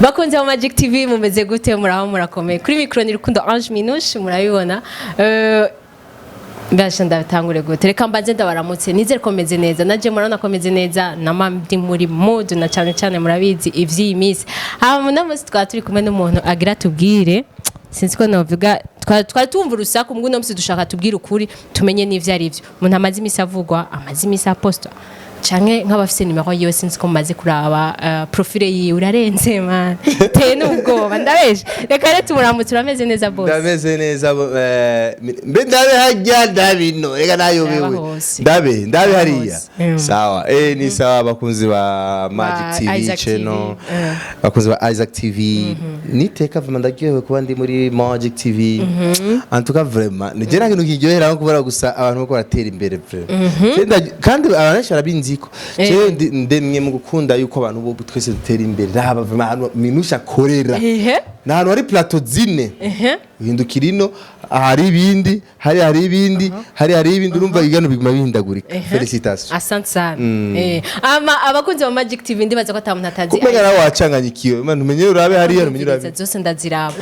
bakunze mu Magic TV mumeze gute muraho murakomeye kuri micro ni Rukundo Ange Minouche murabibona Mbasha ndatangure gute reka mbanze ndabaramutse nizere ko meze neza naje murabona ko meze neza namandi muri mood na cyane murabizi ivyi imisi munamuse twaturi kumwe n'umuntu agira tubwire sinzi ko novuga twari tumva urusaku mbwo no musi dushaka tubwire ukuri tumenye n'ivyo ari byo umuntu amazi imisi avugwa amazi imisi aposta canke nk'abafise nimero yiwe sinzi ko maze kuraba profile yiwe urarenze man te n'ubwoba ndabeje reka rero tumuramutse urameze neza boss ndameze neza mbe ndabe hajya ndabino reka nayo wewe ndabe hariya sawa ni sawa bakunzi ba Magic TV channel bakunzi ba Isaac TV niteka vuma ndagiye kuba ndi muri Magic TV en tout cas vraiment nije nakintu kiryohera nko kubara gusa abantu bako baratera imbere kandi abantu barabinzi ko ndemye mu gukunda yuko abantu bo twese dutera imbere raba vuma Minusha korera nahantu hari plateau zine uhindukirino hari ibindi hari ibindi urumva igano biguma bihindagurika felicitations asante sana abakunzi ba Magic TV ndibaza ko atamuntu atazi kumenya nawe wacanganyikiwe man umenye urabe hari hano umenye urabe zose ndaziraba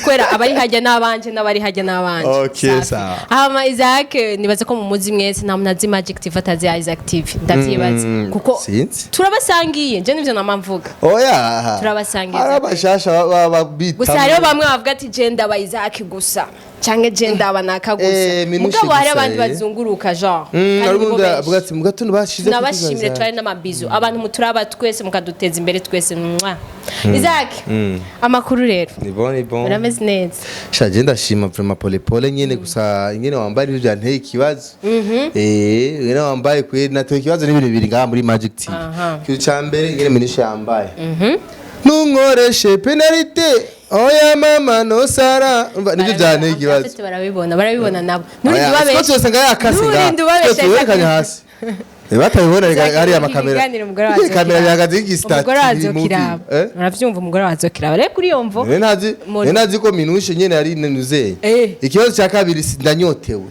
kwera abari hajya nabanje n'abari hajya nabanje okay sawa Isaac nibaza ko mu muzi mwese nta muntu azi Magic TV atazi Isaac TV ndavyibaza kuko turabasangiye je nivyo namamvuga oya turabasangiye arabashasha babita gusa hariho bamwe bavuga ati je ndaba Isaac gusa canke je ndaba nakagusa mugabo hari abandi bazunguruka genre avuga ati mugatuntu bashize nabashimire twari n'amabizo abantu muturaba twese mukaduteza imbere twese Isaac amakuru rero ni bon urameze neza shaje ndashima vraiment pole nyene gusa nyene wambaye ibyo byanteye ikibazo nyene wambaye kwe natoye ikibazo n'ibintu bibiri ngaha muri Magic TV cyo cyambere nyene Minusha yambaye nunkoreshe penalty oya mama no sara nibyo byanteye ikibazo barabibona nabo nuri ndubabeshe twese ngaya akasi twese hasi batabibona hari amakamera kamera yagaze y'igistati uravyumva umugore wazokiraba rero kuri yomvo nazi ko Minusha nyene ari nenuzeye ikibazo cya kabiri sindanyotewe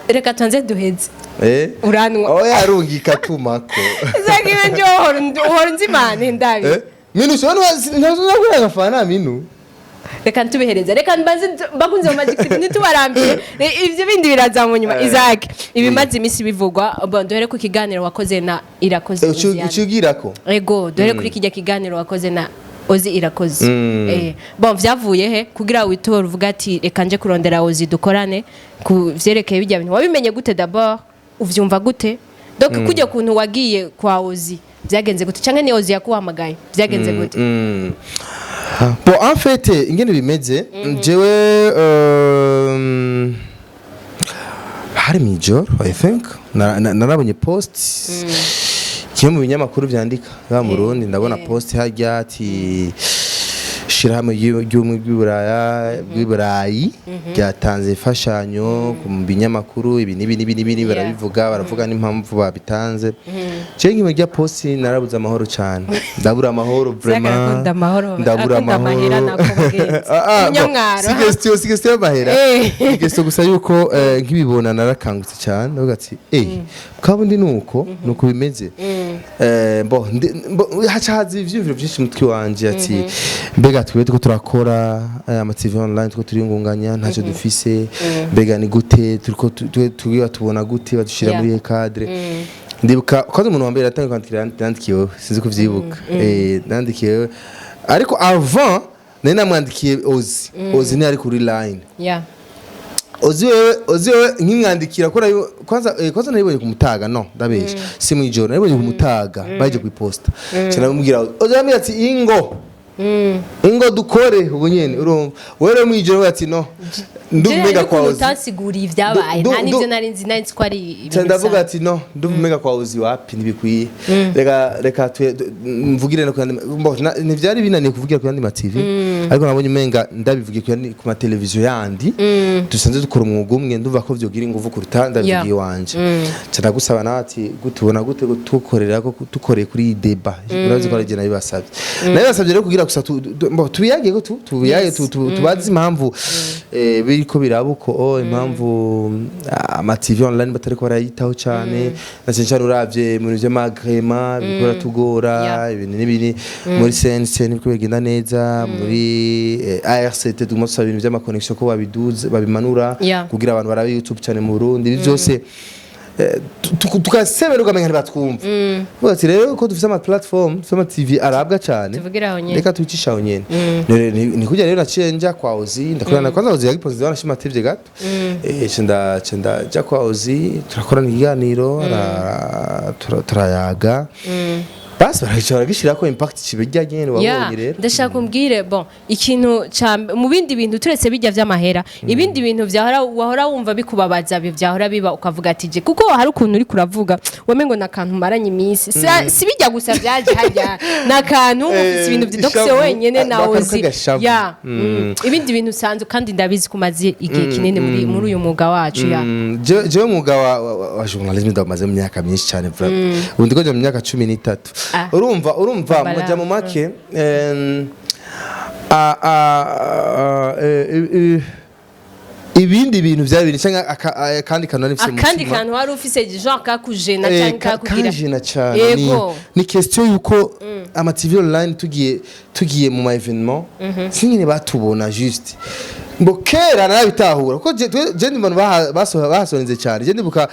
reka tonze duheze uranwa oya arungika tumako zagiwe nje uhora nzimane ndabi Minusha ntazakura gafana minu reka ntubihereza reka mbanze bakunze mu Magic TV nitubarambire ivyo bindi biraza mu nyuma Isaac ibimaze imisi bivugwa dohere ku kiganiro wakoze na irakoze ucugira ko ego dohere kuri kijya kiganiro wakoze na Ozi irakoze bon vyavuye he kugira witora uvuga ati reka nje kurondera Ozi dukorane ku vyerekeye bijya bintu wabimenye gute d'abord uvyumva gute donc kujya kuntu wagiye kwa Ozi byagenze gute canke ni Ozi yakuhamagaye byagenze gute bon en fait ingene bimeze jewe hari mijoro I think narabonye post kimwe mu binyamakuru byandika ga mu Burundi ndabona post hajya ati shirahamwe y'Uburayi byatanze ifashanyo ku binyamakuru ibi nibi baravuga n'impamvu babitanze cyo nkimwe rya post narabuze amahoro cyane ndabura amahoro vraiment ndabura amahoro sigestiyo mahera sigestiyo gusa yuko nkibibona narakangutse cyane ndavuga ati kabundi nuko bimeze hacaza ivyumviro byinshi mutwi wanje ati mbega twebwe tuko turakora ama TV online tuko turiyungunganya ntacyo dufise mbega ni gute turiko tubona gute badushira muri cadre ndibuka ko umuntu wambere atanga kwandikira nandikiye sinzi ko vyibuka nandikiye ariko avant nari namwandikiye Ozi ni ari kuri line Ozi nkimwandikira kwanza naribonye kumutaga no ndabesha si mwijoro naribonye kumutaga baje ku posta cyane Ozi yambira ati ingo dukore ubunyene urumva were mwijoro ati no ndumega kwa Ozi utasiguri ivyabaye nta nivyo nari nzi nari ko ari ibintu ndavuga ati no ndumega kwa Ozi wapi nibikwiye reka mvugire no ntivyari binaniye kuvugira ku yandi ma TV ariko nabonye umenga ndabivugiye ku ma televiziyo yandi dusanze dukora umwuga umwe ndumva ko vyogira ingufu ku rutanda bigiye wanje cyane gusaba nati gutubona gute gutukorera ko tukoreye kuri deba urazi ko ari je nabibasabye rero kugira kugira gusa tubiyage ko tubiyage tubazi impamvu biriko birabuko impamvu ama TV online batari ko barayitaho cyane na cyane uravye mu byo magrema bikora tugora ibintu n'ibini muri CNC nibwo bigenda neza muri ARCT tumusaba ibintu by'ama connection ko babiduze babimanura kugira abantu barabe YouTube cyane mu Burundi byose tukaseberuka amenye batwumva bose rero ko dufite ama platform dufite ama TV arabwa cyane reka tucishaho nyene ni kujya rero nacenja kwa Ozi ndakorana kwanza Ozi yagipoze wanashima TV gato cenda ja kwa Ozi turakorana ikiganiro turayaga basi barashobora gishira ko impact kibijya nyene wabonye rero ndashaka kumbwire bon ikintu mu bindi bintu turetse bijya vy'amahera ibindi bintu wahora wumva bikubabaza vyahora biba ukavuga ati je kuko hari ukuntu uri kuravuga wamengo nakantu maranye imisi si bijya gusa vyaje hajya nakantu ufite ibintu vy'idokse wenyene na Ozi ibindi bintu sanzu kandi ndabizi kumaze igihe kinene muri uyu mwuga wacu je mwuga wa journalisme ndamaze mu myaka myinshi cyane ubundi ko mu myaka 13 urumva mujya mu make ibindi bintu byabiri cyangwa kandi kantu nifise mu kandi kantu wari ufise genre kakujena cyangwa kakugira kajena cyane ni question yuko ama TV online tugiye mu ma evenement singine batubona juste mbokera narabitahura ko je ndimana basorenze cyane je ndibuka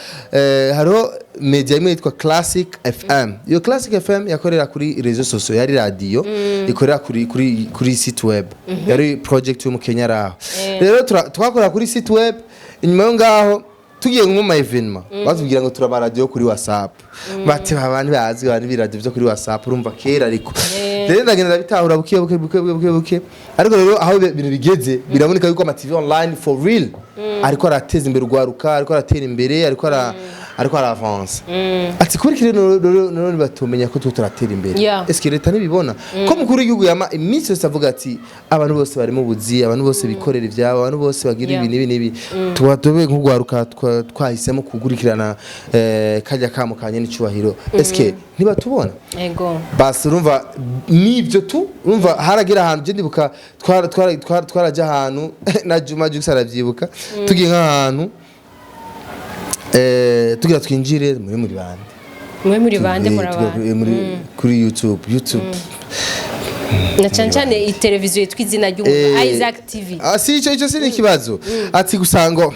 haro media imwe yitwa Classic FM iyo Classic FM yakorera kuri réseaux sociaux yari radio ikorera kuri site web yari project yo mu Kenya raho rero twakora kuri site web inyuma yo ngaho tugiye mu ma evenement batubwira ngo turaba radio kuri WhatsApp bati abantu bazi abantu biradio byo kuri WhatsApp urumva kera ariko rero ndagenda bitahura buke ariko rero aho ibintu bigeze biraboneka yuko ama TV online for real ariko arateza imbere urwaruka ariko aratera imbere ariko aravance ati kuri rero batumenya ko turatera imbere est-ce que leta nibibona ko mukuru w'igihugu yama iminsi yose avuga ati abantu bose bari mu buzi abantu bose bikorera ivyabo abantu bose bagira ibi tuwatobe nk'urwaruka twahisemo kugurikirana kajya kamukanye n'icubahiro est-ce que ntibatubona ego basi urumva nivyo urumva haragira ahantu je ndibuka twaraja ahantu na Juma Jux aravyibuka tugiye nk'ahantu tugira twinjire muri bande kuri YouTube na cyane iteleviziyo twizina ry'umuntu Isaac TV si ico si ikibazo ati gusango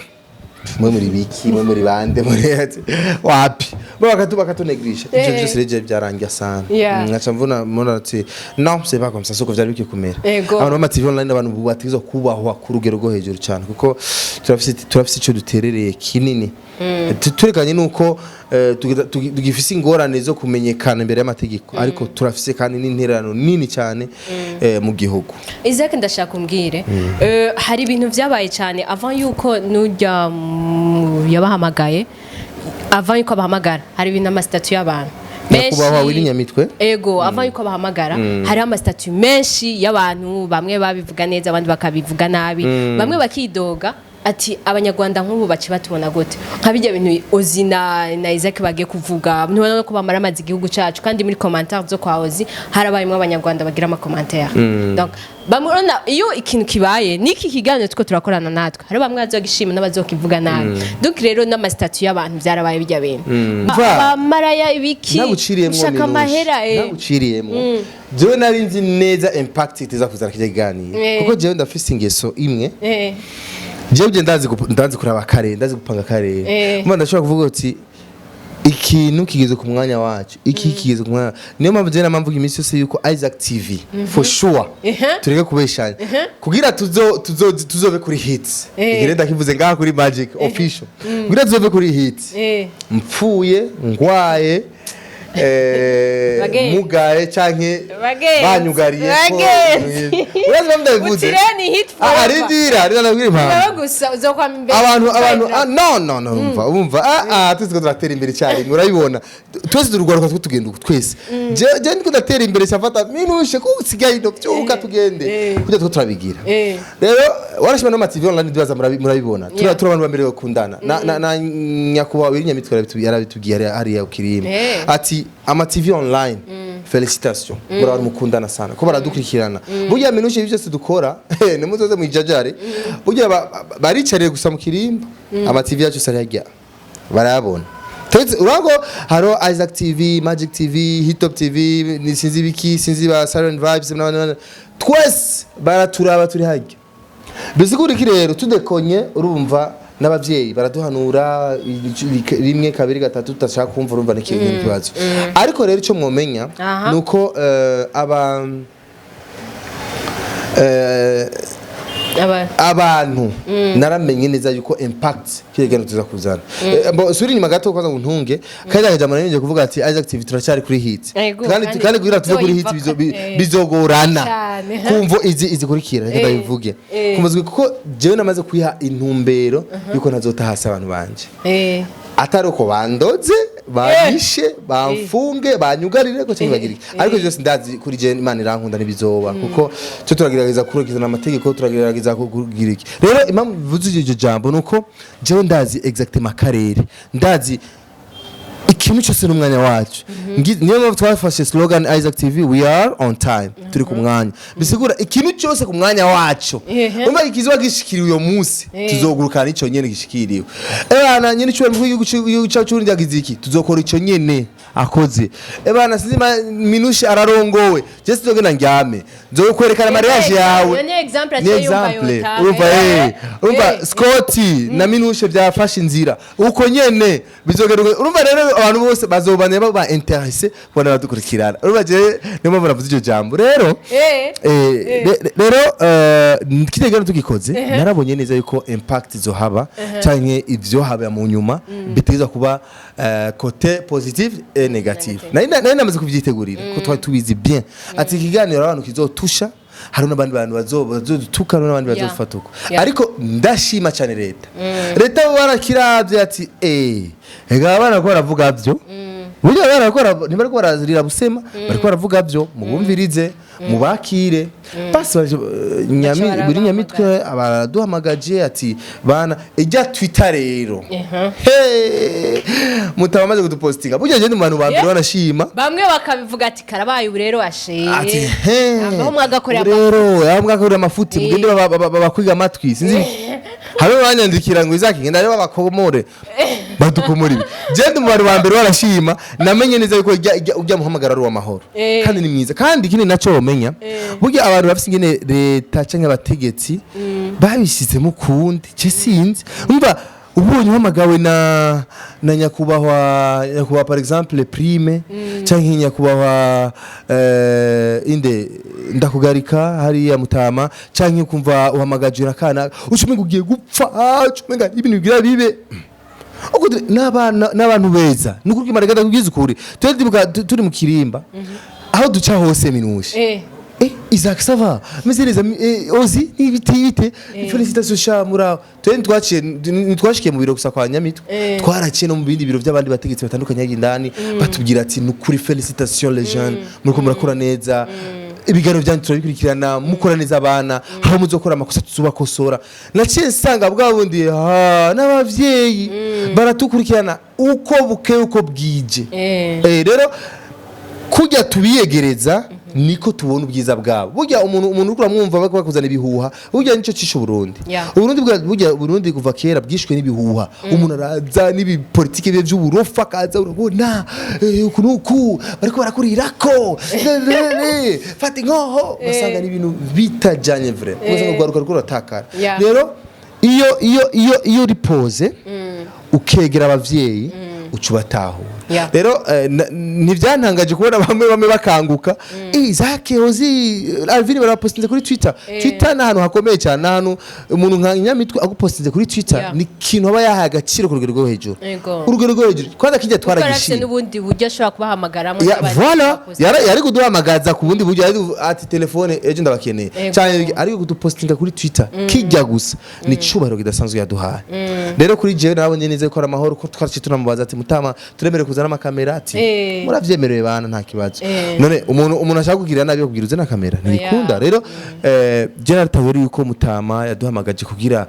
muri bande wapi bakatunegliger ivyo byose reje byarangiye sana ngaca mvuna ati non c'est pas comme ça soko vyari bikikumera abantu bama TV online abantu bubatizo kubahwa ku rugero rwo hejuru cyane kuko turafise ico duterereye kinini turekanye nuko tugifise ingorane zo kumenyekana imbere y'amategeko ariko turafise kandi n'interano nini cyane mu gihugu Isaac ndashaka kumbwire hari ibintu vyabaye cyane avant yuko nujya yabahamagaye avant yuko abahamagara hari ibintu ama statut y'abantu Nyakubahwa Willy NYAMITWE ego avant yuko bahamagara hari ama statut menshi y'abantu bamwe babivuga neza abandi bakabivuga nabi bamwe bakidoga ati abanyarwanda nk'ubu baci batubona gute nkabijya bintu Ozi na Isaac bagiye kuvuga ntubona ko bamara amazi igihugu cyacu kandi muri commentaire zo kwa Ozi harabayimwe abanyarwanda bagira ama commentaire donc bamurona iyo ikintu kibaye niki kiganiro tuko turakorana natwe hari bamwe bazogishima n'abazokivuga nabi donc rero n'ama statut y'abantu byarabaye bijya bintu bamaraya ibiki ushaka mahera naguciriyemo jewe nari nzi neza impact iteza kuzana kiganiro kuko jewe ndafise ingeso imwe jewe ndazi kuraba kare ndazi gupanga kare mba ndashobora kuvuga uti ikintu kigeze ku mwanya wacu iki kigeze ku mwanya niyo mpamvu je namvuga iminsi yose yuko Isaac TV for sure tureke kubeshanya kugira tuzobe kuri hits igenda kivuze ngaha kuri Magic official kugira tuzobe kuri hits mpfuye ngwaye mugaye canke banyugariye ko uraza ndabivuze utireni hit for ari dira nabwira impamvu gusa uzokwama imbere abantu umva tuzi ko turatera imbere cyane urabibona twese turugwaruka tugenda twese je niko ndatera imbere cyafata minushe ko usigaye no byuka tugende kujya two turabigira rero warashima no TV online ndibaza murabibona turabantu bambere bakundana na Nyakubahwa Willy NYAMITWE yarabitugiye hariya ukirima ati ama TV online felicitation bora mukundana sana ko baradukurikirana burya minushe ibyo byose dukora nimuzoze mu ijajare burya baricariye gusa mu kirimba ama TV yacu sarajya barabona urango haro Isaac TV, Magic TV, Hitop TV, sinzi biki, sinzi ba Silent Vibes twese baraturaba turi hajya bisigura iki rero tudekonye urumva n'abavyeyi baraduhanura rimwe kabiri gatatu tutashaka kumva urumva n'ikintu kibazo ariko rero ico mwomenya nuko abantu naramenye neza yuko impact kigeno tuza kuzana suri nyuma gato kwanza ntunge kandi ajamana nje kuvuga ati Isaac TV turacyari kuri hit kandi kugira tuze kuri hit bizogorana kumvo izi kurikira reka bivuge kumuzwe kuko jewe namaze kwiha intumbero yuko nazota hasa abantu banje atari uko bandoze bagishe bamfunge banyugarire ko cyangwa ariko byose ndazi kuri je Imana irankunda nibizoba kuko cyo turagerageza kurikizana amategeko turagerageza kugira iki rero impamvu bivuze iryo jambo nuko jewe ndazi exactement karere ndazi ikintu cyose n'umwanya wacu niyo mpamvu twafashe slogan Isaac TV we are on time turi ku mwanya bisigura ikintu cyose ku mwanya wacu umva ikizwa gishikiriwe uyo munsi tuzogurukana ico nyene gishikiriwe ebana nyene cyo mu cyacu ndagize iki tuzokora ico nyene akoze ebana sinzima minushe ararongowe je sizogena ngyame nzokwerekana mariage yawe ni example umva Scotty na minushe byafashe inzira uko nyene bizogerwa urumva rero abantu bose bazobane baba intéressé bona badukurikirana urumva je niyo mpamvu navuze iryo jambo rero kitegano tukikoze narabonye neza yuko impact zo haba canke ivyo haba mu nyuma biteza kuba côté positive et négative nari namaze kuvyitegurira ko twari tubizi bien ati kiganiro abantu kizotusha hari n'abandi bantu bazodutuka n'abandi bazofatuka ariko ndashima cyane leta barakiravye ati ega abana ko baravuga byo burya barakora ntibariko barazirira busema bariko baravuga byo mubumvirize mubakire basi buri nyamitwe abaduhamagaje ati bana ijya Twitter rero mutabamaze kudupostinga burya je ndi mu bantu bambere banashima bamwe bakabivuga ati karabaye urero asheye aho mwagakorera rero aho mwagakorera amafuti mugende bakwiga amatwi sinzi habe banyandikira ngo Isaac ngenda rero bakomore badukomore je ndi mu bantu bambere barashima namenye neza yuko ujya muhamagara ari w'amahoro kandi ni mwiza kandi kindi naco menya burya abantu bafise ingene leta canke abategetsi babishizemo kundi je sinzi umva ubonye uhamagawe na nyakubahwa par exemple prime canke nyakubahwa inde ndakugarika hari ya mutama canke kumva uhamagajwe nakana ucumenga ugiye gupfa ucumenga ibintu bigira bibe uko n'abantu beza nukuriki maragada kugize ukuri turi mu kirimba aho duca hose minushe Isaac sava mezereza ozi nibitite felicitation shamura twashikiye mu biro gusa kwa Nyamitwe twaraciye no mu bindi biro by'abandi bategetsi batandukanye y'indani batubwira ati nukuri felicitation les jeunes muriko murakora neza ibigano byanyu turabikurikirana mukora neza abana aho muzokora amakosa tuzubakosora naciye nsanga bwabundi n'abavyeyi baratukurikirana uko buke uko bwije rero kujya tubiyegereza niko tubona ubwiza bwabo burya umuntu ukura mwumva bakuzana ibihuha burya nico cisho Burundi Burundi kuva kera bwishwe n'ibihuha umuntu araza nibi politike bye by'uburofa kaza urabona kunuku bariko barakurirako fati ngoho basanga n'ibintu bitajanye vrai kuza ngo gwaruka rutakara rero iyo ripoze ukegera abavyeyi ucubataho rero ntivyantangaje kubona bamwe bakanguka Isaac ozi Alvin barapostinze kuri Twitter na hano hakomeye cyane na hano umuntu nka Nyamitwe agupostinze kuri Twitter ni kintu aba yahaye agaciro ku rugero rwo hejuru urugero rwo hejuru kwanza kijya twaragishira n'ubundi buryo ashobora kubahamagaramo voilà yari kuduhamagaza ku bundi buryo ati telefone ejo ndabakeneye cyane ariko kudupostinga kuri Twitter kijya gusa ni cubaro kidasanzwe yaduhaye rero kuri je nabonye neza ko amahoro ko twaciye tunamubaza ati mutama turemere kuzana amakamera ati muravyemerewe bana nta kibazo none umuntu ashaka kugira nabi kugira uze na kamera ntibikunda rero general taweri yuko mutama yaduhamagaje kugira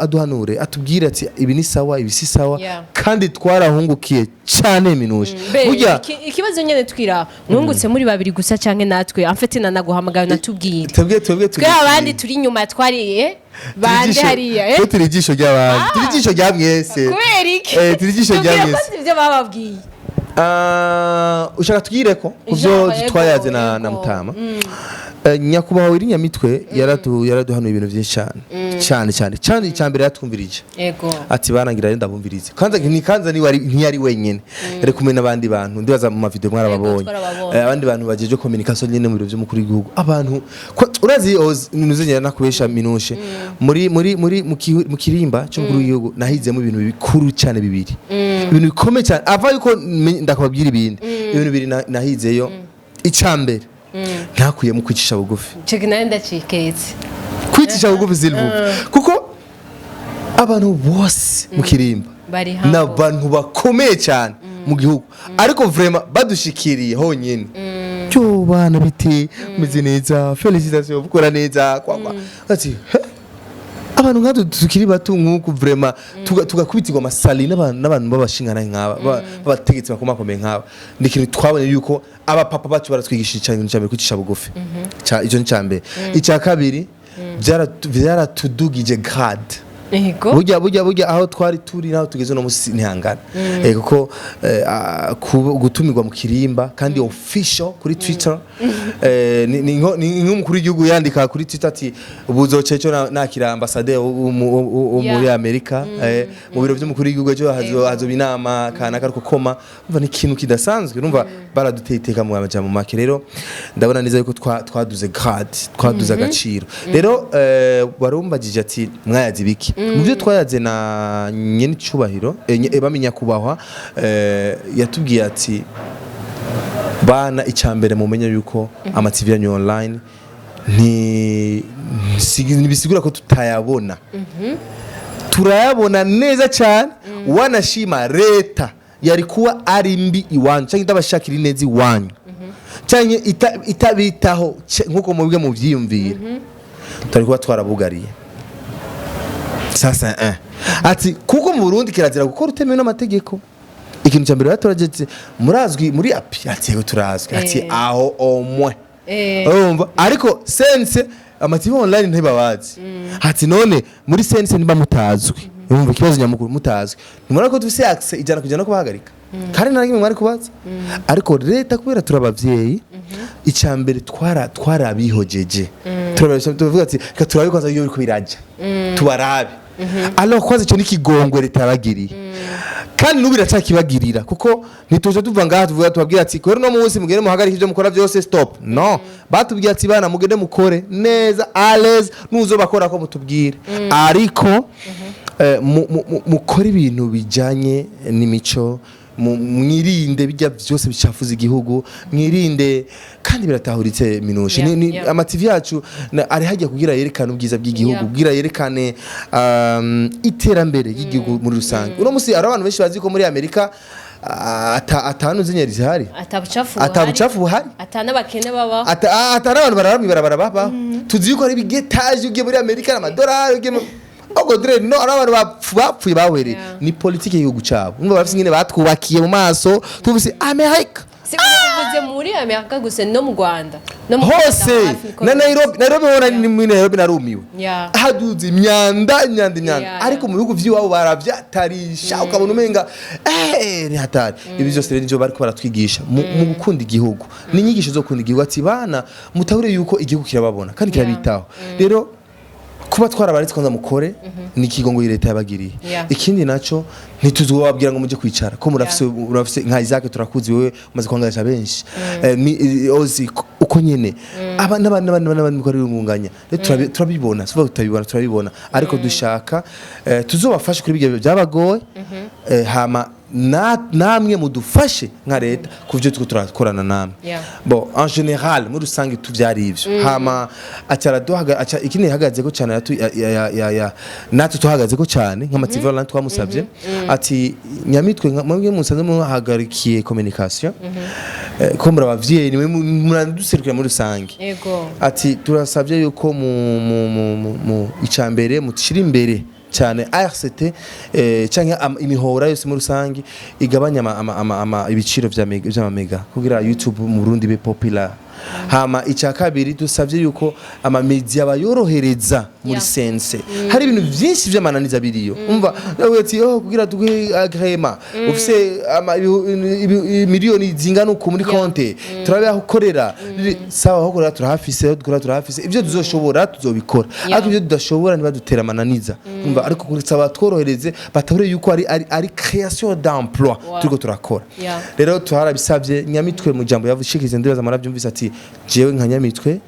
aduhanure atubwira ati ibi ni sawa ibi si sawa kandi twarahungukiye cyane minuje burya ikibazo nyene twira mwungutse muri babiri gusa canke natwe amfete nanaguhamagaye natubwire twebwe abandi turi inyuma twariye bande hariya turi ijisho ry'abandi turi ijisho rya mwese kubera iki turi ijisho rya mwese ivyo bababwiye ushaka tugire ko kuvyo twayaze na Mutama Nyakubahwa Willy NYAMITWE yaraduhanuye ibintu byinshi cyane icyambere yatwumvirije ati barangira ndabumvirize kanza ntiyari wenyene yari kumwe n'abandi bantu ndibaza mu mavideo mwarababonye abandi bantu bajeje communication nyene mu biro by'umukuru w'igihugu abantu urazi nuzenyera nakubesha minushe mu kirimba cyo mukuru w'igihugu nahizemo ibintu bikuru cyane bibiri ibintu bikomeye cyane ava yuko ndakababwira ibintu bibiri nahizeyo icyambere ntakuye mu kwicisha bugufi cyo nayo ndaciketse kwicisha bugufi silvu kuko abantu bose mu kirimba n'abantu bakomeye cyane mu gihugu ariko vraiment badushikiriye honyene cyo bana bite meze neza félicitations bukora neza kwakwa ati abantu nk'ato tukiri bato nk'uko vraiment tugakubitirwa amasali n'abantu babashingana nk'aba babategetse bakomakomeye nk'aba ndikintu twabonye yuko aba papa bacu baratwigishije cyane cyane kwicisha bugufi ico ni cyambere icya kabiri byaratudugije grade burya aho twari turi naho tugeze no musi ntihangana kuko gutumirwa mu kirimba kandi official kuri Twitter ni nk'umukuru w'igihugu yandika kuri Twitter ati ubuzoceco nakira ambassadeur muri Amerika mu biro by'umukuru w'igihugu cyo hazoba inama kana karuko koma umva ni ikintu kidasanzwe urumva baraduteye iteka mu majambo make rero ndabona neza yuko twaduze grade twaduze agaciro rero barumbagije ati mwayazi biki mu byo twayaze na nyene cyubahiro bamenya kubahwa yatubwiye ati bana icyambere mumenye yuko ama TV yanyu online ntibisigura ko tutayabona turayabona neza cyane wanashima leta yari kuba ari mbi iwanyu cyangwa itabashakira inezi iwanyu cyangwa itabitaho nkuko mubwe mu byiyumvira turi kuba twarabugariye sasa ati kuko mu Burundi kirazira gukora utemewe n'amategeko ikintu cya mbere batoragetse murazwi muri api ati yego turazwi ati aho omwe urumva ariko sense amativi online ntibabazi ati none muri sense niba mutazwi urumva ikibazo nyamukuru mutazwi nimara ko dufise access ijana kujana ko bahagarika kandi nari mwari kubaza ariko leta kubera turabavyeyi icyambere twarabihojeje turabasha tuvuga ati ka turabikoza iyo biko biraja tubarabe alors kwaze cyo nikigongwe ritabagiriye kandi nubira cyakibagirira kuko nituje tuva ngaha tuvuga tubabwira ati kwero no munsi mugere muhagarika ibyo mukora byose stop no batubwiye ati bana mugende mukore neza alles nuzo bakora ko mutubwire ariko mukora ibintu bijanye n'imico mwirinde bijya byose bicafuza igihugu mwirinde kandi biratahuritse minushe ni ama TV yacu ari hajya kugira yerekana ubwiza bw'igihugu kugira yerekane iterambere y'igihugu muri rusange uno musi ari abantu benshi bazi ko muri Amerika atanu zinyeri zihari atabucafu buhari atana bakene baba atana abantu bararamwe barababa tuzi ko ari bigetaje ugiye muri Amerika n'amadolari ugiye Ogodre no abantu bapfuye bawere ni politike y'igihugu cyabo umwe bafite nyine batwubakiye mu maso tubise America sivuze muri America gusa no mu Rwanda no mu hose na Nairobi hora ni muri Nairobi narumiwe haduze imyanda ariko mu bihugu by'iwabo baravyatarisha ukabona umenga ni hatari ibi byose rero njo bari ko baratwigisha mu gukunda igihugu ni inyigisho zo gukunda igihugu ati bana mutahure yuko igihugu kirababona kandi kirabitaho rero kuba twarabaritse kwanza mukore ni kigongo leta yabagiriye ikindi naco ntituzobabwira ngo muje kwicara ko murafise nka Isaac turakuzi wewe umaze kwangaza benshi ozi uko nyene n'abandi mukorera umunganya turabibona suva turabibona ariko dushaka tuzobafasha kuri bigebe byabagoye hama namwe mudufashe nka leta kuvyo turakorana namwe bon en général muri rusange tuvyari ivyo hama acara dohaga ikindi hagaze ko cyane natwe tuhagaze ko cyane nka TV online twamusabye ati Nyamitwe mwebwe musanze muhagarikiye communication ko muri abavyeyi niwe muranduserukira muri rusange ati turasabye yuko mu icambere mutishira imbere cyane RCT canke imihora yose muri rusangi igabanya ibiciro vy'amamega kugira YouTube mu Burundi be popular. Hama icya kabiri dusavye yuko amamedia bayorohereza muri sense hari ibintu byinshi by'amananiza biriyo umva ati kugira tuguhe agrema ufise miliyoni zingana uko muri konte turabe gukorera sawa aho korera turahafise ivyo tuzoshobora tuzobikora ariko ivyo tudashobora niba dutera amananiza umva ariko kurisaba tworohereze batabure yuko ari création d'emploi turiko turakora rero tuharabisavye Nyamitwe mu jambo yavushikirize ndibaza maravyumvise ati jewe nka Nyamitwe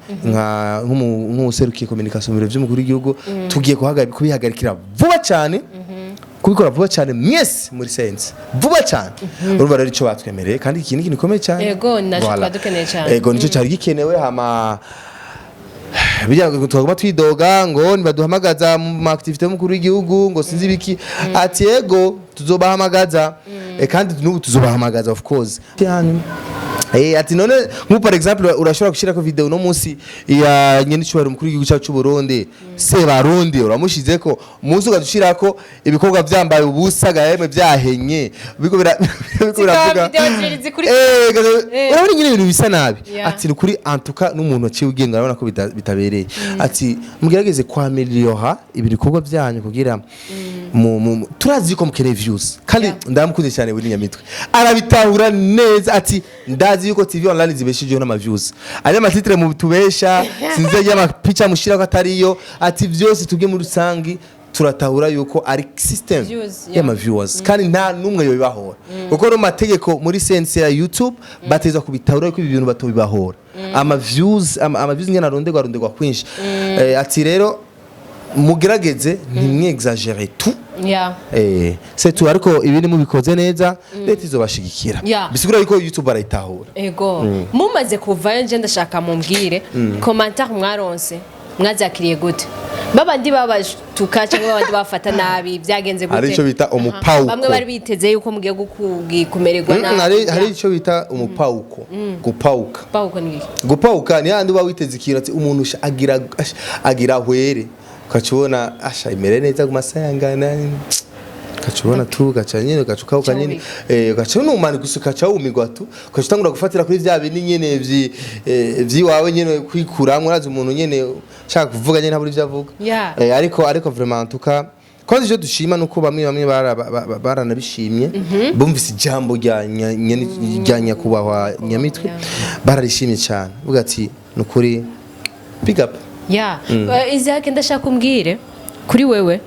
nk'umuserukiye communication mu biro vy'umukuru w'igihugu tugiye kubihagarikira vuba cyane kubikora vuba cyane mwese muri sense vuba cyane urumva rero ico batwemereye kandi iki ni gikomeye cyane yego naje twadukeneye cyane yego nico cyari gikenewe hama bijya twaguma twidoga ngo nibaduhamagaza mu activité y'umukuru w'igihugu ngo sinzi biki ati yego tuzobahamagaza kandi n'ubu tuzobahamagaza of course ati none nko par exemple urashobora gushira ko video no munsi ya nyene cyubaro mukuru w'igihugu cyacu Burundi se barundi uramushize ko munsi ugadushira ko ibikorwa byambaye ubusa gaheme byahenye biko biravuga urabona nyine ibintu bisa nabi ati kuri antuka n'umuntu aciye ugenga urabona ko bitabereye ati mugerageze kwa miliyoni ibikorwa byanyu kugira turazi ko mukeneye views kandi ndamukunze cyane Willy NYAMITWE arabitahura neza ati ndazi yuko TV online zibeshijeho n'ama views ari amatitre mu tubesha sinze y'amapicha mushira ko atariyo ati vyose tubwe muri rusangi turatahura yuko ari system y'ama viewers kandi nta numwe yobibahora kuko no mategeko muri sense ya YouTube bateza kubitahura yuko ibi bintu batobibahora ama views ngena ronderwa kwinshi ati rero mugerageze ntimwexagere tout c'est tout ariko ibiri mu bikoze neza leta izobashigikira bisigura yuko YouTube arayitahura ego mumaze kuvayo nje ndashaka mumbwire commentaire mwaronse mwazakiriye gute babandi babatuka cyangwa babandi bafata nabi byagenze gute hari ico bita umupauko bamwe bari biteze yuko mugiye kumererwa nabi hari ico bita umupauko gupauka ni gupauka ni handi uba witeze ikintu ati umuntu agira hwere ukacubona imere neza kumasayangana ukacubona tu gacanyene gacuka nyene gacana umani gusuka cawumigwa tu ukacutangura gufatira kuri vya bintu nyene vyiwawe nyene kwikuramwe urazi umuntu nyene chaka kuvuga nyene ntaburi vyavuga ariko vraiment tuka kandi je dushima nuko bamwe baranabishimye bumvise ijambo rya Nyakubahwa Nyamitwe bararishimye cyane uvuga ati nukuri pick up Isaac ndashaka kumbwire kuri wewe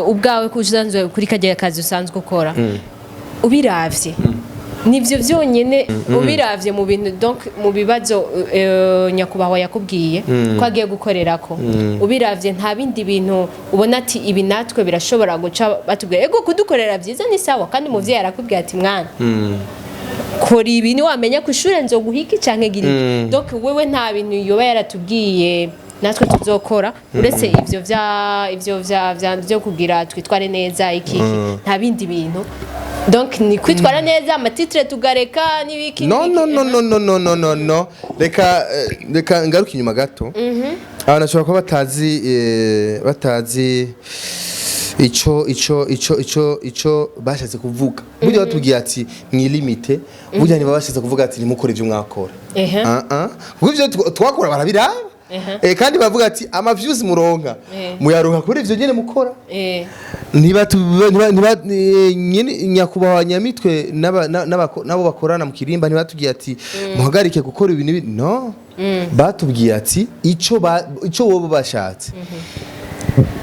ubwawe kuzanzwe kuri kajya kazi usanzwe ukora ubiravye nivyo vyonyene ubiravye mu bintu donc mu bibazo Nyakubahwa yakubwiye ko agiye gukorerako ubiravye nta bindi bintu ubona ati ibi natwe birashobora guca batubwiye ego kudukorera vyiza ni sawa kandi mu vye yarakubwiye ati mwana kora ibintu wamenya ku ishure nzoguhiki canke giri donc wewe nta bintu yoba yaratubwiye natwe tuzokora uretse ivyo byo kugira twitware neza iki nta bindi bintu donc ni kwitwara neza amatitre tugareka nibiki no reka ngaruka inyuma gato abantu bashobora kuba batazi ico bashatse kuvuga burya batubwiye ati mwilimite burya niba bashatse kuvuga ati nimukore ivyo mwakora kuko ivyo twakora barabiraba kandi bavuga ati ama views muronka muyaronka kuri ivyo nyene mukora niba Nyakubahwa Nyamitwe nabo bakorana mu kirimba ntibatubwiye ati muhagarike gukora ibintu no batubwiye ati ico wobo bashatse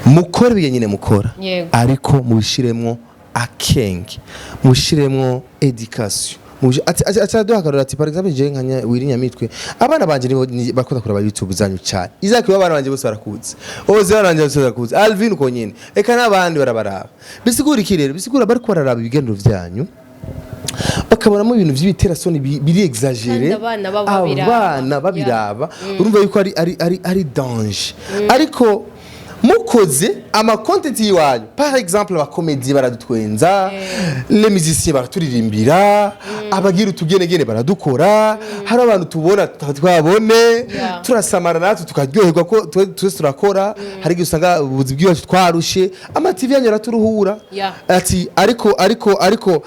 mukora ibiye nyine mukora ariko mubishiremwo akenge mubishiremwo education ati duhagarara ati par exemple je nka Willy NYAMITWE abana banje bakunda kuraba YouTube zanyu cyane Isaac abana banje bose barakuze oze baranje bose barakuze Alvin uko nyine eka nabandi barabaraba bisigura iki rero bisigura bari kwararaba ibigendero vyanyu bakabonamo ibintu by'ibiterasoni biri exagere abana babiraba urumva yuko ari danger ariko mukoze ama content yiwanyu par exemple abakomedi baradutwenza les musiciens baraturirimbira abagira utugenegene baradukora hari abantu tubona twabone turasamara natwe tukaryoherwa ko twese turakora hari igihe usanga ubuzi bw'iwacu twarushe ama-TV yanyu araturuhura ati ariko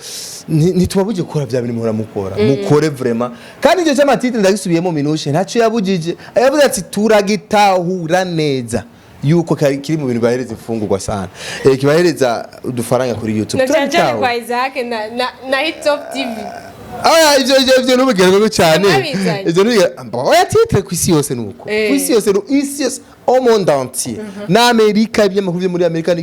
ntitubabuje gukora bya bintu muhora mukora mukore vraiment kandi icyo cy'amatitire ndagisubiyemo minushe ntacyo yabujije yavuze ati turagitahura neza yuko kiri mu bintu bahereza imfungurwa sana kibahereza udufaranga kuri YouTube turabitaho kwa Isaac na Hit Top TV ivyo n'ubugereko cyane ivyo oya titre ku isi yose nuko ku isi yose au monde entier na Amerika ibyamakuru byo muri Amerika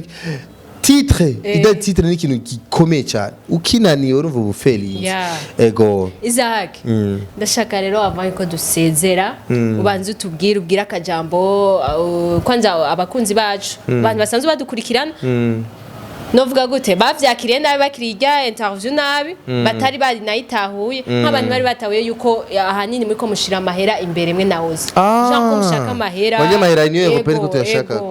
titre titre ni ikintu gikomeye cyane ukinaniye urumva ubufeli ego Isaac ndashaka rero avaye ko dusezera ubanze ubwira akajambo kwanza abakunzi bacu abantu basanzwe badukurikirana novuga gute bavyakiriye nabi bakirija interview nabi batari bari nayitahuye nk'abantu bari batahuye yuko ahanini muri ko mushira amahera imbere mwe nawoze janko mushaka amahera bajye amahera niyo européenne ko tuyashaka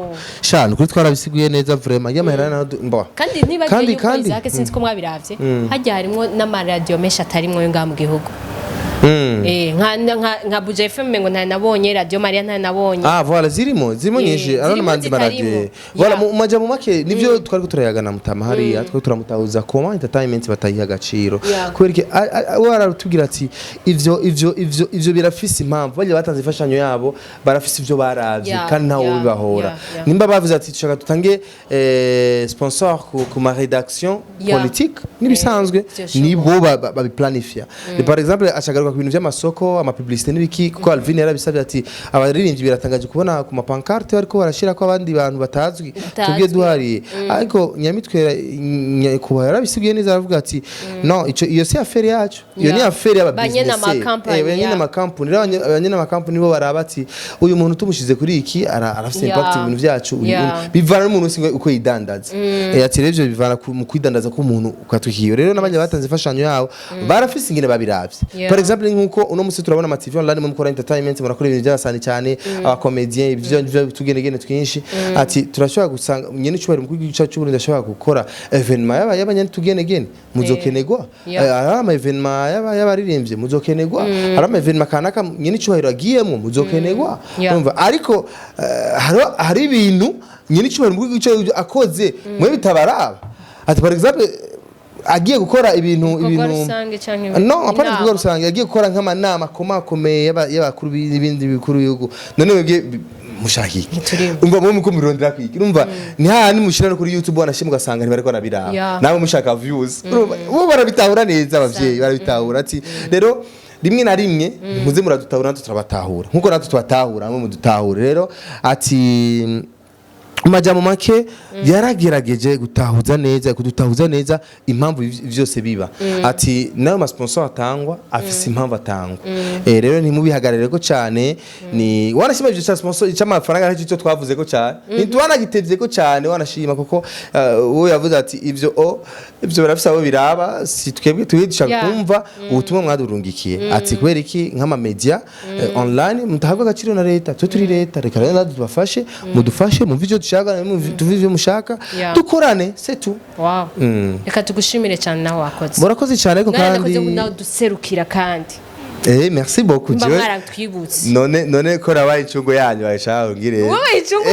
shana kuri twarabisiguye neza vraiment y'amahera na mbo kandi nibagiye yuko Isaac sinzi ko mwabiravye hajya harimo n'amaradio menshi atarimwo yo ngaha mu gihugu nka Buja FM ngo ntabonye Radio Maria ntabonye voilà zirimo nyinshi arana mandi baradiyo voilà mu majambo make nivyo twari turayagana mutama hariya twari turamutahuza comment entertainment batayiha agaciro kwereke waratubwira ati ivyo birafise impamvu baje batanze ifashanyo yabo barafise ivyo baravye kandi ntawo bibahora nimba bavuze ati tushaka tutange sponsor ku ma rédaction politique nibisanzwe nibo babiplanifia par exemple ashagaruka ku bintu by'amasoko amapublicité n'ibiki kuko Alvin yarabisabye ati abaririmbyi biratangaje kubona ku mapancarte ariko barashira ko abandi bantu batazwi tubye duhari ariko Nyamitwe Nyakubahwa yarabisigiye neza aravuga ati no iyo si affaire yacu iyo ni affaire y'ababusiness banyene ma company bo barabati uyu muntu tumushize kuri iki arafite impact mu bintu byacu bivana n'umuntu usinga uko yidandaza ati revyo bivana mu kwidandaza ko umuntu ukatukiyo rero nabanye batanze ifashanyo yabo barafise ingene babiravye par exemple nkuko uno musi turabona ama-TV online mu mukora entertainment murakora ibintu byasani cyane abakomedien ibyo tugenegene twinshi ati turashobora gusanga nyene cyubari mu gice cy'uburundi ndashobora gukora evenement y'abanyene tugenegene muzokenegwa ari ama evenement y'abaririmbye muzokenegwa ari ama evenement kanaka nyene cyubahiro agiyemo muzokenegwa umva ariko hari ibintu nyene cyubahiro mu gice akoze mwe bitabaraba ati par exemple agiye gukora ibintu no apana kuvuga rusange agiye gukora nk'amanama komakomeye y'abakuru b'ibindi bikuru yugo none webwe mushaki umva mu mukomirondera kwiki urumva ni handi mushira kuri YouTube wanashimwe gasanga ntibariko nabiraba nawe mushaka views urumva bo barabitahura neza abavyeyi barabitahura ati rero rimwe na rimwe muze muradutahura natwe turabatahura nkuko natwe tubatahura mu dutahura rero ati majambo make yaragerageje kudutahuza neza impamvu vyose biba ati nayo ma sponsor atangwa afise impamvu atangwa rero ntimubihagarare ko cyane ni wanashima ivyo cha sponsor cy'amafaranga ari cyo twavuze ko cyane ntitwanagitevye ko cyane wanashima kuko wo yavuze ati ivyo barafise abo biraba si twebwe dushaka kumva ubutumwa mwadurungikiye ati kwera iki nk'ama media online mutahabwa agaciro na leta turi leta reka rero tubafashe mudufashe mu video tuvivyo mushaka dukorane c'est tout reka tugushimire cyane naho wakoze murakoze cyane ko kandi naho duserukira kandi merci beaucoup Dieu. Twibutse. None ko rabaye icungo yanyu bashaka ngire. Wowe icungo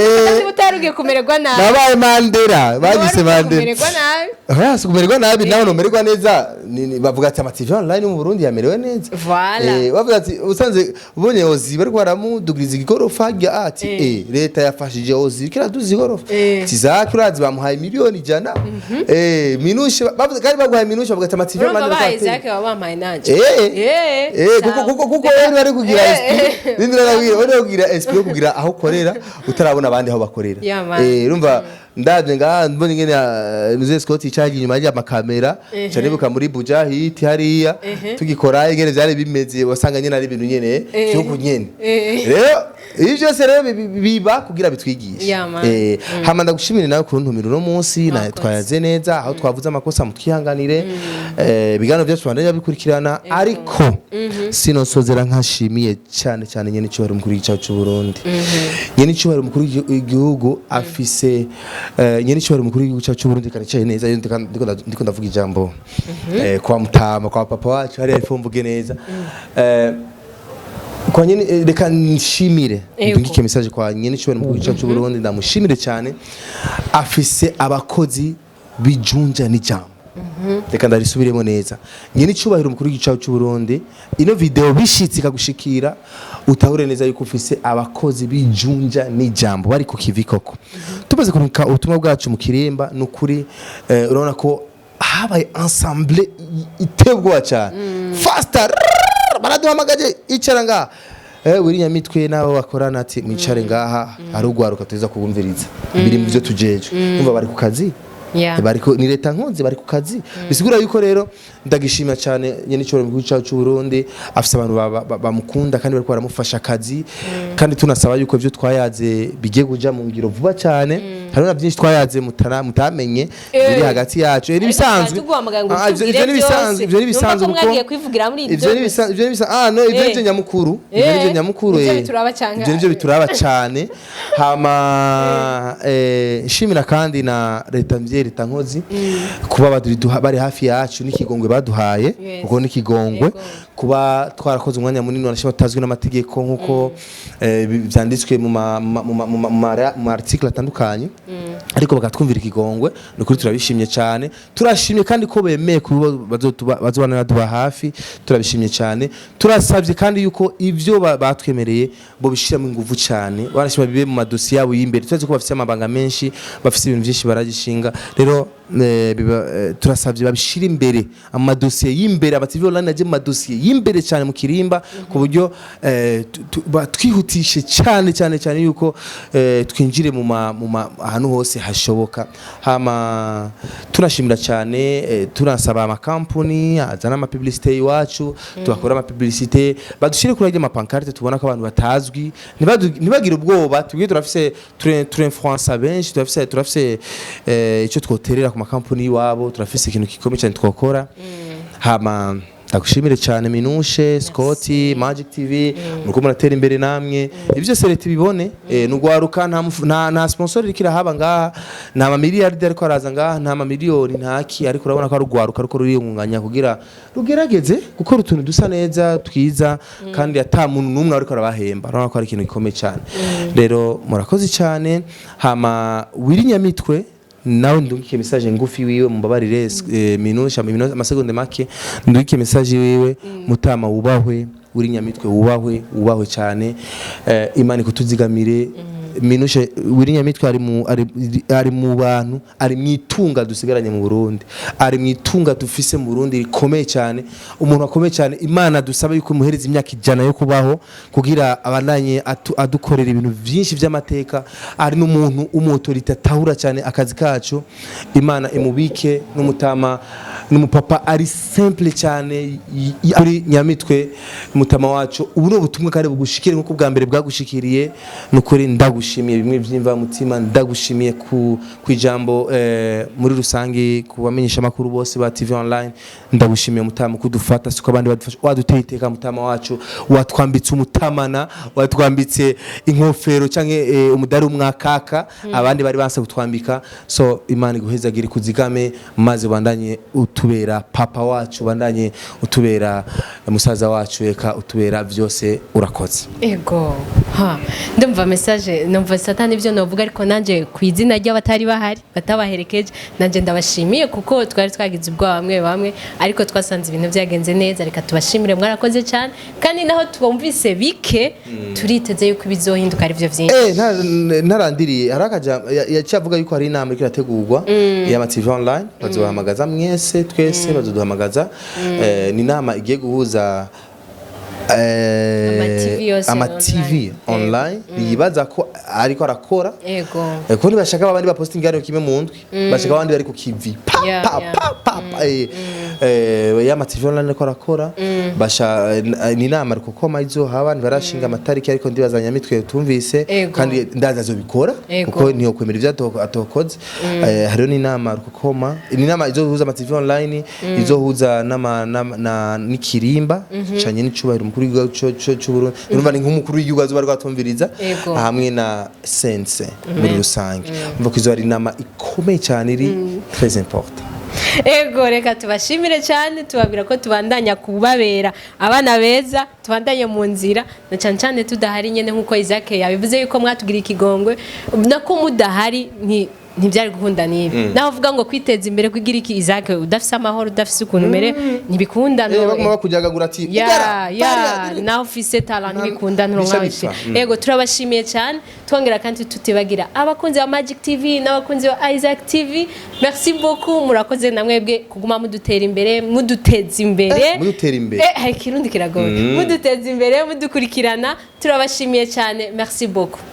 utarugiye kumererwa nabi. Nabaye Mandela, bagise Mandela. Kumererwa nabi. Hasi kumererwa nabi nawe nomererwa neza bavuga ati ama-TV online mu Burundi yamerewe neza. Voilà. Bavuga ati usanze ubonye ozi bari kwaramudugiriza igikorofa gya ati leta yafashije ozi kira duzi igorofa. Tizaki urazi bamuhaye miliyoni jana. Minushe bavuga kandi baguhaye minushe bavuga ati ama-TV online. Babaye Isaac wabampaye nanje. kuko wewe ari kugira esprit nindira nawe kugira esprit kugira aho korera utarabona abandi aho bakorera urumva ndavye mbone ngene nuze Scott icaje inyuma y'amakamera cyane buka muri Buja hit hariya tugikora ingene byari bimeze wasanga nyene ari ibintu nyene cyo kunyene rero Ibi byose rero biba kugira bitwigishe. Hama ndagushimire nawe kuruntumira uno munsi na twayaze neza aho twavuze amakosa mutwihanganire bigano byacu bandanya bikurikirana ariko sinosozera nkashimiye cyane cyane nyene cyubahiro mukuru w'igihugu cy'u Burundi. Nyene cyubahiro mukuru w'igihugu afise nyene cyubahiro mukuru w'igihugu cy'u Burundi kandi cyaye neza ndiko ndavuga ijambo kwa mutama kwa papa wacu hari ariko mvuge neza kwa nyene reka nshimire ndungike message kwa nyene cyubahiro mukuru w'igihugu cy'u Burundi ndamushimire cyane afise abakozi bijunja n'ijambo. Reka ndarisubiremo neza nyene cyubahiro mukuru w'igihugu cy'u Burundi ino video bishitse kagushikira utahure neza yuko ufise abakozi bijunja n'ijambo bari ku kivi koko tumaze kunika ubutumwa bwacu mu kirimba nukuri urabona ko habaye ensemble itebwa cyane faster baraduhamagaje icara ngaha Willy NYAMITWE nabo bakorana ati mwicare ngaha arugwaruka tuza kubumviriza biri mu byo tujeje umva bari ku kazi bariko ni leta nkunzi bari ku kazi bisigura yuko rero ndagishimira cyane nyene cyoro mu gihugu cy'u Burundi afise abantu bamukunda kandi bariko baramufasha akazi kandi tunasaba yuko ivyo twayaze bigiye kuja mu ngiro vuba cyane hari na byinshi twayaze mutamenye biri hagati yacu ni bisanzwe ivyo ni bisanzwe ivyo ni bisanzwe kuko mwagiye kwivugira muri ivyo ni bisanzwe no ivyo ni nyamukuru ivyo ni nyamukuru ivyo bituraba cyane hama shimira kandi na leta leta nkozi kuba bari hafi yacu n'ikigongwe baduhaye kuko n'ikigongwe kuba twarakoze umwanya munini wanashima tazwi n'amategeko nkuko byanditswe mu article atandukanye ariko bakatwumvira ikigongwe nukuri turabishimye cyane turashimye kandi ko bemeye bazobana duba hafi turabishimye cyane turasabye kandi yuko ivyo batwemereye bo bishiramo ingufu cyane barashima bibe mu madosiye yabo y'imbere tuzi ko bafite amabanga menshi bafite ibintu byinshi baragishinga rero turasabye babishira imbere amadosiye y'imbere abativi online aje mu madosiye y'imbere cyane mu kirimba ku buryo twihutishe cyane yuko twinjire mu ahantu hose hashoboka hama turashimira cyane turasaba amakampuni azana ama publicité iwacu tubakora ama publicité badushire kuri ama pancarte tubona ko abantu batazwi ntibagire ubwoba tubwiye turafise influencer benshi turafise icyo twoterera ku makampuni iwabo turafise ikintu gikomeye cyane twokora hama ndagushimire cyane Minushe Scotty Magic TV muko muratera imbere namwe ibyo byose leta bibone nugwaruka nta sponsor rikira haba ngaha nta ma miliyardi ariko araza ngaha nta ma miliyoni ntaki ariko urabona ko arugwaruka ariko ruriyunganya kugira rugerageze gukora utuntu dusa neza twiza kandi ata muntu numwe ariko arabahemba urabona ko ari ikintu gikomeye cyane rero murakoze cyane hama Willy NYAMITWE nawe ndungike message ngufi wiwe mubabarire minusha amasegonde make ndungike message wiwe mutama wubahwe Willy NYAMITWE wubahwe cyane imana kutuzigamire Minushe Willy NYAMITWE ari mu bantu ari mwitunga dusigaranye mu Burundi ari mwitunga dufise mu Burundi rikomeye cyane umuntu akomeye cyane imana dusaba yuko muhereza imyaka ijana yo kubaho kugira abandanye adukorera ibintu byinshi by'amateka ari n'umuntu umuautorité tahura cyane akazi kacu imana imubike n'umutama n'umupapa ari simple cyane Willy NYAMITWE mutama wacu ubu butumwe kare bugushikire nko bwa mbere bwagushikiriye nukuri ndagushimiye bimwe byimva mutima ndagushimiye ku ijambo muri rusangi kubamenyesha makuru bose ba TV online ndagushimiye mutama kudufata siko abandi badufasha waduteye iteka mutama wacu watwambitse umutamana watwambitse inkofero canke umudari umwakaka abandi bari banse kutwambika so imana iguhezagire kuzigame maze bandanye utubera papa wacu bandanye utubera musaza wacu eka utubera vyose urakoze ego ha ndumva message numva satani byo novuga ariko nanje kwizina ry'abatari bahari batabaherekeje nanje ndabashimiye kuko twari twagize ubwo bamwe ariko twasanze ibintu byagenze neza reka tubashimire mwarakoze cyane kandi naho tubumvise bike turiteze yuko bizohinduka ari byo byinshi narandiriye harakaja yacavuga yuko hari inama iri kirategurwa ya TV online bazohamagaza mwese twese bazoduhamagaza ni inama igiye guhuza ama TV online yibaza ko ariko arakora yego ko ntibashaka abandi ba posting ari kimwe mu ndwi bashaka abandi bari ku kivi ya ama TV online ko arakora basha ni nama ariko koma izo haba barashinga amatariki ariko ndibaza Nyamitwe tumvise kandi ndaza zo bikora kuko niyo kwemera ivyo atokoze hariyo ni nama ariko koma ni nama izo huza ama TV online izo huza na nikirimba canye n'icubahiro umukuru w'igihugu cyo Burundi urumva ni nk'umukuru w'igihugu azuba rwatumviriza hamwe na sense muri rusange umva ko izo ari nama ikomeye cyane iri très important. Ego reka tubashimire cyane tubabwira ko tubandanya kubabera abana beza tubandanye mu nzira na cyane tudahari nyene nkuko Isaac yabivuze yuko mwatugira ikigongwe nako mudahari ntibyari gukunda nibi naho uvuga ngo kwiteza imbere kwigira iki Isaac udafise amahoro udafise ukuntu mere ntibikunda no baguma kujagagura ati naho ufise talent ntibikunda no mwabishi ego turabashimiye cyane twongera kandi tutibagira abakunzi ba Magic TV n'abakunzi ba Isaac TV merci beaucoup murakoze namwebwe kuguma mudutera imbere muduteza imbere kirundi kiragoye muduteza imbere mudukurikirana turabashimiye cyane merci beaucoup.